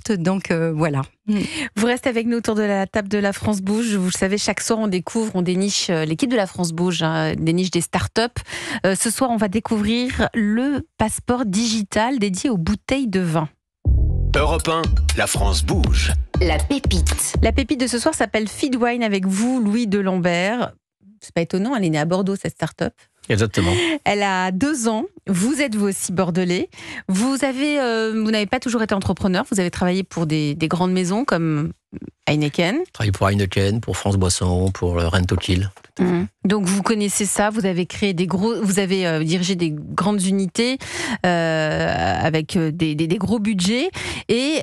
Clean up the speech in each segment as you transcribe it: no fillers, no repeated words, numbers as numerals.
porte. Donc voilà. Vous restez avec nous autour de la table de la France Bouge. Vous le savez, chaque soir on déniche l'équipe de la France Bouge, déniche des startups. Ce soir, on va découvrir le passeport digital dédié aux bouteilles de vin. Europe 1, la France bouge. La pépite. La pépite de ce soir s'appelle Feedwine avec vous, Louis Delambert. C'est pas étonnant, elle est née à Bordeaux, cette start-up. Exactement. Elle a 2 ans. Vous êtes vous aussi bordelais. Vous n'avez pas toujours été entrepreneur. Vous avez travaillé pour des grandes maisons comme Heineken. Travaillé pour Heineken, pour France Boisson, pour Rentokil. Donc vous connaissez ça. Vous avez dirigé des grandes unités avec des gros budgets et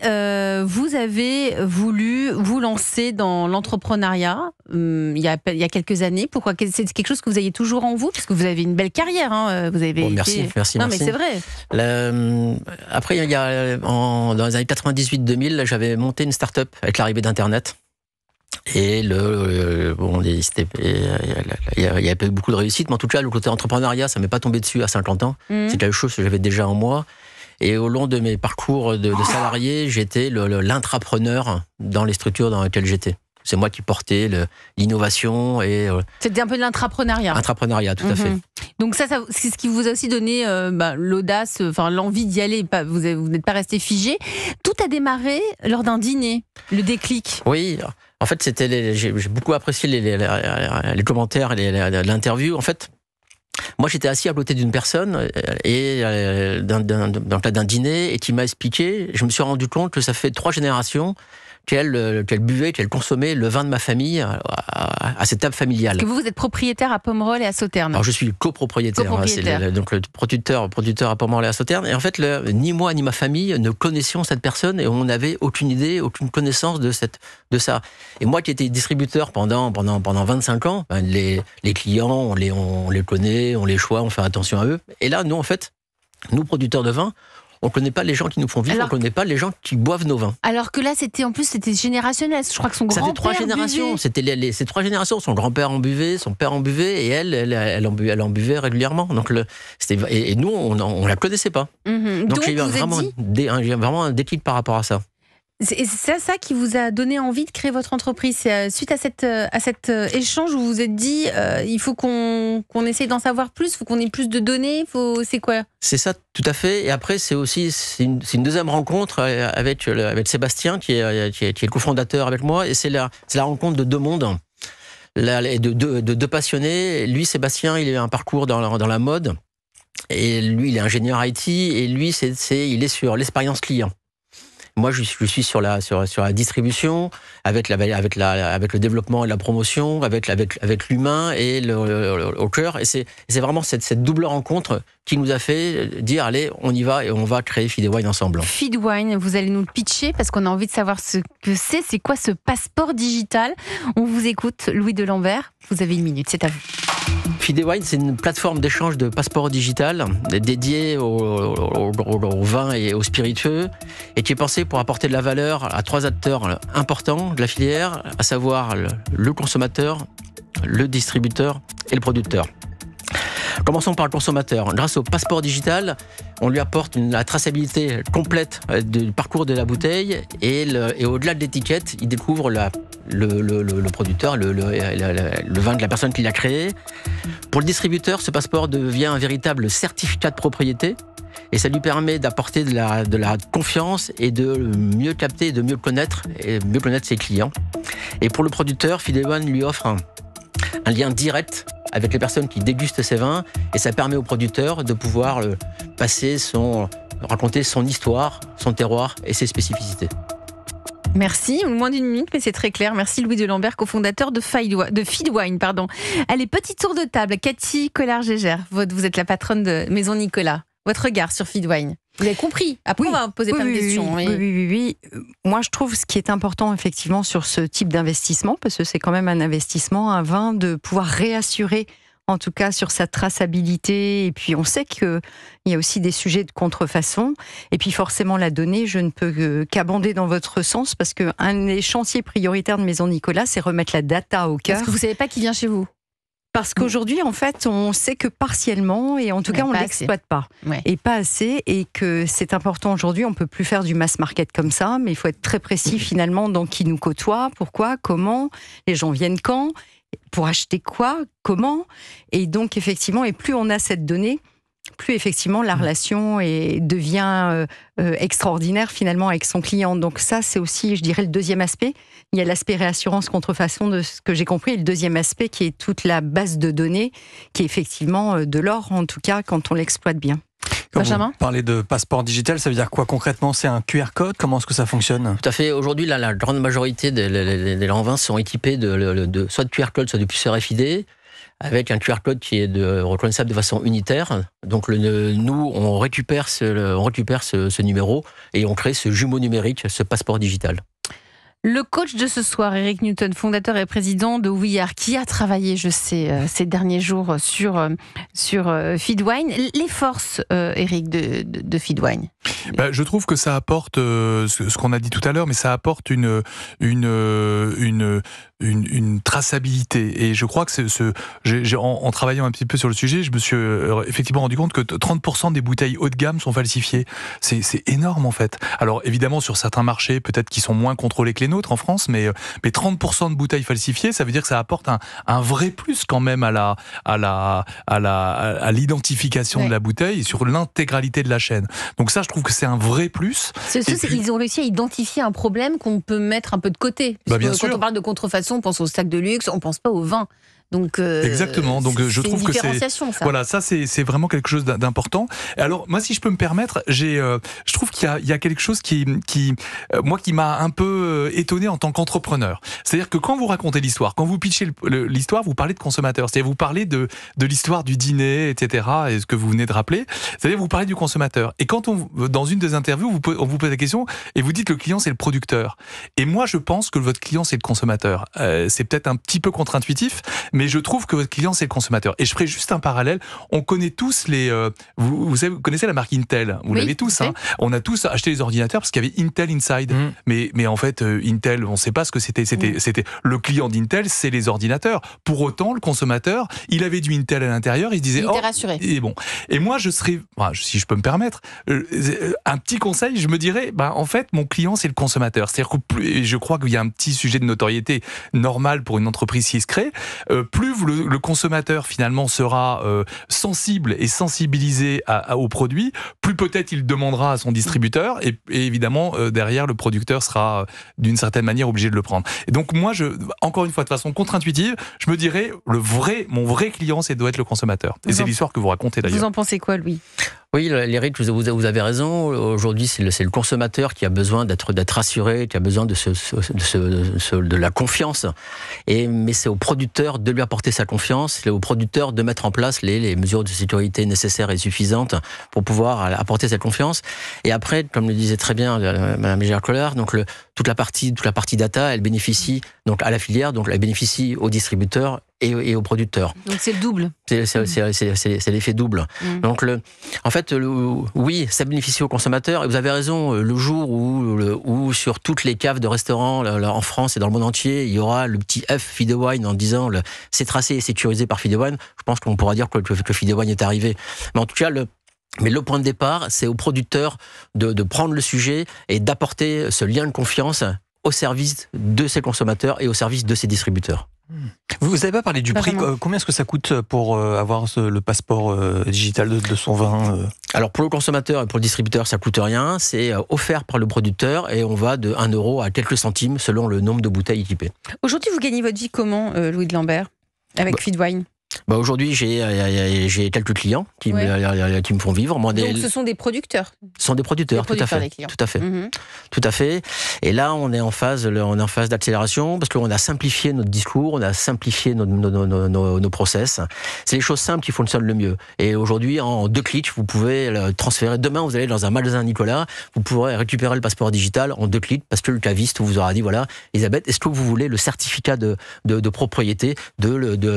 vous avez voulu vous lancer dans l'entrepreneuriat il y a quelques années. Pourquoi? C'est quelque chose que vous aviez toujours en vous, parce que vous avez une belle carrière. Vous avez merci. Non, mais c'est vrai. Après, dans les années 98-2000, j'avais monté une start-up avec l'arrivée d'Internet. Et il y avait pas eu beaucoup de réussite, mais en tout cas, le côté entrepreneuriat, ça m'est pas tombé dessus à 50 ans. C'est quelque chose que j'avais déjà en moi. Et au long de mes parcours de salarié, j'étais l'intrapreneur dans les structures dans lesquelles j'étais. C'est moi qui portais l'innovation et... C'était un peu de l'intrapreneuriat. Intrapreneuriat, tout à fait. Donc ça, c'est ce qui vous a aussi donné l'audace, l'envie d'y aller. Vous n'êtes pas resté figé. Tout a démarré lors d'un dîner, le déclic. Oui, en fait, j'ai beaucoup apprécié les commentaires et l'interview. En fait, moi, j'étais assis à côté d'une personne et dans le cadre d'un dîner et qui m'a expliqué. Je me suis rendu compte que ça fait 3 générations qu'elle buvait, qu'elle consommait le vin de ma famille à cette table familiale. Parce que vous êtes propriétaire à Pomerol et à Sauternes. Alors je suis copropriétaire. Donc le producteur à Pomerol et à Sauternes. Et en fait, ni moi ni ma famille ne connaissions cette personne et on n'avait aucune idée, aucune connaissance de ça. Et moi qui étais distributeur pendant 25 ans, les clients, on les connaît, on les choisit, on fait attention à eux. Et là, nous, en fait, nous producteurs de vin, on ne connaît pas les gens qui nous font vivre, on ne connaît pas les gens qui boivent nos vins. Alors que là, c'était générationnel. Je crois que son grand-père Ça fait 3 générations. Buvait. Ces 3 générations. Son grand-père en buvait, son père en buvait, et elle en buvait régulièrement. Donc et nous, on ne la connaissait pas. Donc j'ai eu vraiment un déclic par rapport à ça. C'est ça qui vous a donné envie de créer votre entreprise. C'est suite à cet échange où vous vous êtes dit il faut qu'on essaye d'en savoir plus, il faut qu'on ait plus de données, c'est quoi? C'est ça, tout à fait. Et après, c'est une deuxième rencontre avec Sébastien, qui est le cofondateur avec moi. Et c'est la rencontre de 2 mondes, de 2 passionnés. Lui, Sébastien, il a un parcours dans la mode. Et lui, il est ingénieur IT. Et lui, il est sur l'expérience client. Moi, je suis sur la distribution, avec le développement et la promotion, avec l'humain et au cœur. Et c'est vraiment cette double rencontre qui nous a fait dire allez, on y va et on va créer Feedwine ensemble. Feedwine, vous allez nous le pitcher parce qu'on a envie de savoir ce que c'est. C'est quoi ce passeport digital? On vous écoute, Louis Delambert. Vous avez 1 minute, c'est à vous. Feedwine, c'est une plateforme d'échange de passeports digital dédiée au vin et aux spiritueux et qui est pensée pour apporter de la valeur à 3 acteurs importants de la filière, à savoir le consommateur, le distributeur et le producteur. Commençons par le consommateur. Grâce au passeport digital, on lui apporte la traçabilité complète du parcours de la bouteille et au-delà de l'étiquette, il découvre le producteur, le vin de la personne qui l'a créé. Pour le distributeur, ce passeport devient un véritable certificat de propriété et ça lui permet d'apporter de la confiance et de mieux capter et de mieux connaître ses clients. Et pour le producteur, Feedwine lui offre un lien direct avec les personnes qui dégustent ces vins et ça permet au producteur de pouvoir raconter son histoire, son terroir et ses spécificités. Merci, moins d'1 minute, mais c'est très clair. Merci Louis Delambert, cofondateur de Feedwine. Allez, petit tour de table. Cathy Collard-Gégère, vous êtes la patronne de Maison Nicolas. Votre regard sur Feedwine? Vous avez compris. Après, on va poser plein de questions. Oui. Moi, je trouve ce qui est important, effectivement, sur ce type d'investissement, parce que c'est quand même un investissement, un vin, de pouvoir réassurer, en tout cas, sur sa traçabilité. Et puis, on sait qu'il y a aussi des sujets de contrefaçon. Et puis, forcément, la donnée, je ne peux qu'abonder dans votre sens, parce qu'un des chantiers prioritaires de Maison Nicolas, c'est remettre la data au cœur. Parce que vous ne savez pas qui vient chez vous. Parce qu'aujourd'hui, en fait, on sait que partiellement, et en tout cas, on ne l'exploite pas. Ouais. Et pas assez, et que c'est important aujourd'hui. On ne peut plus faire du mass market comme ça, mais il faut être très précis finalement dans qui nous côtoie, pourquoi, comment, les gens viennent quand, pour acheter quoi, comment. Et donc, effectivement, et plus on a cette donnée, plus effectivement la relation devient extraordinaire finalement avec son client. Donc ça, c'est aussi, je dirais, le deuxième aspect. Il y a l'aspect réassurance contrefaçon de ce que j'ai compris, et le deuxième aspect qui est toute la base de données, qui est effectivement de l'or, en tout cas, quand on l'exploite bien. Quand Benjamin ? vous parlez de passeport digital, ça veut dire quoi concrètement? C'est un QR code? Comment est-ce que ça fonctionne? Tout à fait. Aujourd'hui, la grande majorité des Lanvins sont équipés soit de QR code, soit de puces RFID, avec un QR code qui est reconnaissable de façon unitaire. Donc nous, on récupère ce numéro et on crée ce jumeau numérique, ce passeport digital. Le coach de ce soir, Eric Newton, fondateur et président de We Are, qui a travaillé, je sais, ces derniers jours sur Feedwine. Les forces, Eric, de Feedwine? Je trouve que ça apporte ce qu'on a dit tout à l'heure, mais ça apporte une traçabilité. Et je crois que en travaillant un petit peu sur le sujet, je me suis effectivement rendu compte que 30% des bouteilles haut de gamme sont falsifiées. C'est énorme en fait. Alors évidemment sur certains marchés, peut-être qu'ils sont moins contrôlés que les nôtres en France, mais 30% de bouteilles falsifiées, ça veut dire que ça apporte un vrai plus quand même à l'identification de la bouteille sur l'intégralité de la chaîne. Donc ça, je trouve que c'est un vrai plus. Ils ont réussi à identifier un problème qu'on peut mettre un peu de côté. Bien quand sûr. on parle de contrefaçon, on pense aux sacs de luxe, on pense pas au vin. Donc, exactement. Donc je trouve que c'est vraiment quelque chose d'important. Alors moi, si je peux me permettre, je trouve qu'il y a quelque chose qui m'a un peu étonné en tant qu'entrepreneur. C'est-à-dire que quand vous racontez l'histoire, quand vous pitchez l'histoire, vous parlez de consommateur. C'est-à-dire vous parlez de l'histoire du dîner, etc. Et ce que vous venez de rappeler. C'est-à-dire vous parlez du consommateur. Et quand dans une des interviews, on vous pose la question et vous dites que le client c'est le producteur. Et moi, je pense que votre client c'est le consommateur. C'est peut-être un petit peu contre-intuitif, mais je trouve que votre client, c'est le consommateur. Et je ferai juste un parallèle. On connaît tous vous connaissez la marque Intel. Vous l'avez tous. Hein. On a tous acheté les ordinateurs parce qu'il y avait Intel Inside. Mais en fait, Intel, on ne sait pas ce que c'était. C'était le client d'Intel, c'est les ordinateurs. Pour autant, le consommateur, il avait du Intel à l'intérieur. Il se disait, il était rassuré. Et bon. Et moi, je serais, si je peux me permettre, un petit conseil, je me dirais, en fait, mon client, c'est le consommateur. C'est-à-dire que je crois qu'il y a un petit sujet de notoriété normal pour une entreprise qui se crée. Plus le consommateur finalement sera sensible et sensibilisé au produit, plus peut-être il demandera à son distributeur et évidemment derrière le producteur sera d'une certaine manière obligé de le prendre. Et donc moi, encore une fois de façon contre-intuitive, je me dirais mon vrai client, c'est doit être le consommateur. Et c'est l'histoire que vous racontez d'ailleurs. Vous en pensez quoi, Louis ? Oui, Eric, vous avez raison. Aujourd'hui, c'est le consommateur qui a besoin d'être rassuré, qui a besoin de la confiance. Mais c'est au producteur de lui apporter sa confiance, c'est au producteur de mettre en place les mesures de sécurité nécessaires et suffisantes pour pouvoir apporter cette confiance. Et après, comme le disait très bien Madame Mégère-Collard, donc toute la partie data, elle bénéficie donc à la filière, donc elle bénéficie aux distributeurs et aux producteurs. Donc c'est le double. C'est l'effet double. Donc en fait, oui, ça bénéficie aux consommateurs. Et vous avez raison, le jour où sur toutes les caves de restaurants en France et dans le monde entier, il y aura le petit F Feedwine en disant c'est tracé et sécurisé par Feedwine, je pense qu'on pourra dire que Feedwine est arrivé. Mais en tout cas, le point de départ, c'est aux producteurs de prendre le sujet et d'apporter ce lien de confiance au service de ses consommateurs et au service de ses distributeurs. Vous n'avez pas parlé du prix. Combien est-ce que ça coûte pour avoir le passeport digital de son vin Alors pour le consommateur et pour le distributeur, ça coûte rien. C'est offert par le producteur et on va de 1 euro à quelques centimes selon le nombre de bouteilles équipées. Aujourd'hui, vous gagnez votre vie comment, Louis de Lambert, avec Feedwine ? Aujourd'hui, j'ai quelques clients qui me font vivre. Donc ce sont des producteurs. Ce sont des producteurs, tout à fait. Tout à fait. Et là, on est en phase d'accélération parce qu'on a simplifié notre discours, on a simplifié nos process. C'est les choses simples qui fonctionnent le mieux. Et aujourd'hui, en 2 clics, vous pouvez le transférer. Demain, vous allez dans un magasin Nicolas, vous pourrez récupérer le passeport digital en 2 clics parce que le caviste vous aura dit voilà, Elisabeth, est-ce que vous voulez le certificat de propriété de